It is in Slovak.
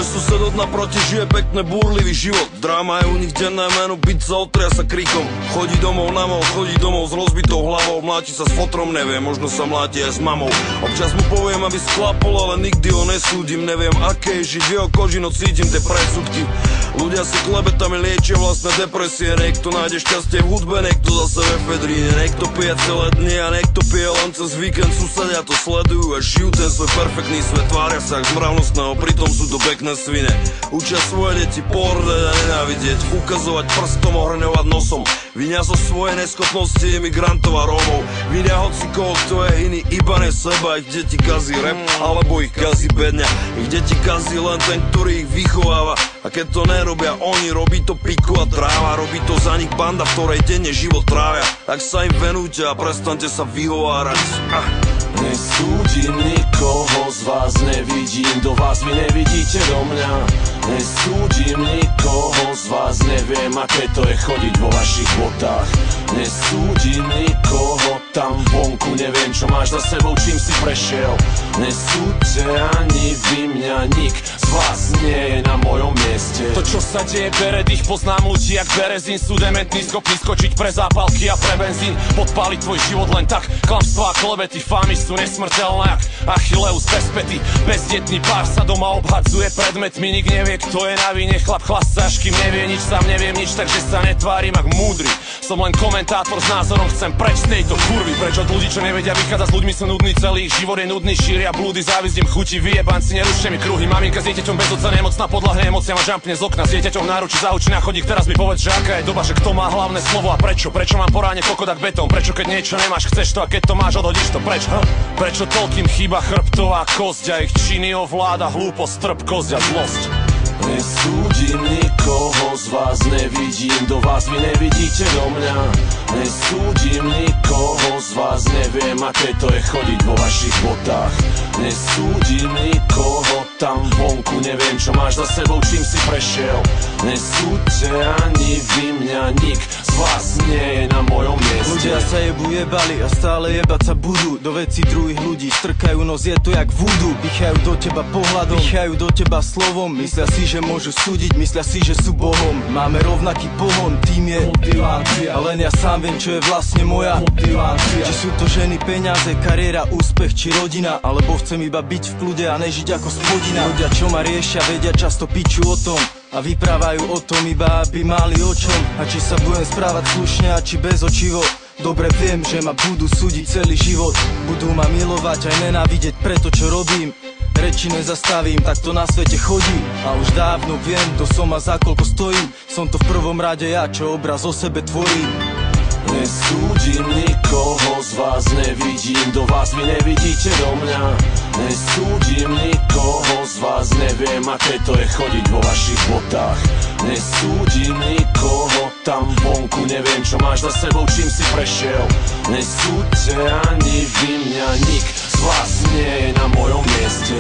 Môj sused od naproti žije pekne búrlivý život. Dráma je u nich denné meno, byť sa otria sa krikom. Chodí domov na mol, chodí domov s rozbitou hlavou. Mláti sa s fotrom, nevie, možno sa mláti aj s mamou. Občas mu poviem, aby sklapol, ale nikdy ho nesúdim. Neviem, aké je žiť v jeho koži, no cítim tie predsudky. Ľudia si klebetami liečia vlastné depresie. Niekto nájde šťastie v hudbe, niekto zase ve fedríne. Niekto pije celé dni a niekto pije len cez víkend. Susedia to sledujú a žijú ten svoj perfektný svet. Tvária sa jak zmravnostného, pritom sú to pekné svine. Učia svoje deti pohrdať a nenávidieť, ukazovať prstom, ohrňovať nosom. Vinia zo svojej neschopnosti imigrantov a Rómov. Vinia hocikoho, kto je iný, iba ne seba. Ich deti kazí rap, alebo ich kazí bedňa. Ich deti kazí len ten, ktorý ich vychováva. A keď to nerobia oni, robí to piku a tráva. Robí to za nich banda, v ktorej denne život trávia. Tak sa im venujte a prestante sa vyhovárať. Nesúdim nikoho, z vás nevidím, do vás vy nevidíte do mňa. Nesúdim nikoho, z vás neviem, aké to je chodiť vo vašich botách. Nesúdim nikoho, tam vonku neviem, čo máš za sebou, čím si prešiel. Nesúďte ani vy mňa, nik z vás nie je na mojom mieste. To, čo sa deje, bere dých, poznám ľudí jak Berezín. Sú dementní, schopní skočiť pre zápalky a pre benzín. Podpáliť tvoj život len tak, klamstvá a klebety. Fámy sú nesmrteľné jak Achilleus bez pety. Bezdetný pár sa doma obhadzuje predmetmi. Nik nevie, kto je na vine, chlap chlastá, až kým nevie nič, sám neviem nič, takže sa netvárim ak múdry. Som len komentátor s názorom, chcem preč z tejto kurvy. Preč od ľudí, čo nevedia vychádzať, s ľuďmi sú nudní, celý ich život je nudný, šíria blúdy, závizdím chuti, vyjebanci, nerušte mi kruhy. Maminka s dieťaťom bez otca nemocná, podľahne emócia ma žampne z okna, s dieťaťom v náručí zaučí na chodík. Teraz mi povedz, že aká je doba, že kto má hlavné slovo a prečo? Prečo mám poráne kokodak betón? Prečo keď niečo nemáš, chceš to a keď to máš, odhodíš to preč? Prečo toľkým chýba chrbtová kosť a ich činy ovláda hlúposť, trpkosť a zlosť? Nesúdim nikoho, z vás nevidím, do vás vy nevidíte do mňa. Nesúdim nikoho, z vás neviem, aké to je chodiť vo vašich botách. Nesúdim nikoho, tam vonku neviem, čo máš za sebou, čím si prešiel. Nesúďte ani vy mňa, nik z vás nie je na mojom mieste. Ľudia sa jebali a stále jebať sa budú. Do vecí druhých ľudí strkajú nos, je to jak voodoo. Dýchajú do teba pohľadom, dýchajú do teba slovom. Myslia si, že môžu súdiť, myslia si, že sú Bohom. Máme rovnaký pohon, tým je motivácia. Len ja sám viem, čo je vlastne moja motivácia. Či sú to ženy, peniaze, kariéra, úspech či rodina, alebo chcem iba byť v kľude a nežiť ako spodina. Ľudia, čo ma riešia, vedia často piču o tom a vyprávajú o tom iba, aby mali o čom. A či sa budem správať slušne a či bez očivo. Dobre viem, že ma budú súdiť celý život. Budú ma milovať aj nenávidieť preto, čo robím. Reči nezastavím, tak to na svete chodí. A už dávno viem, kto som a za koľko stojím. Som to v prvom rade ja, čo obraz o sebe tvorím. Nesúdim nikoho, z vás nevidím, do vás vy nevidíte do mňa. Nesúdim nikoho, z vás neviem, aké to je chodiť vo vašich botách. Nesúdim nikoho, tam vonku neviem, čo máš za sebou, čím si prešiel. Nesúďte ani vy mňa, nik z vás nie je na mojom mieste.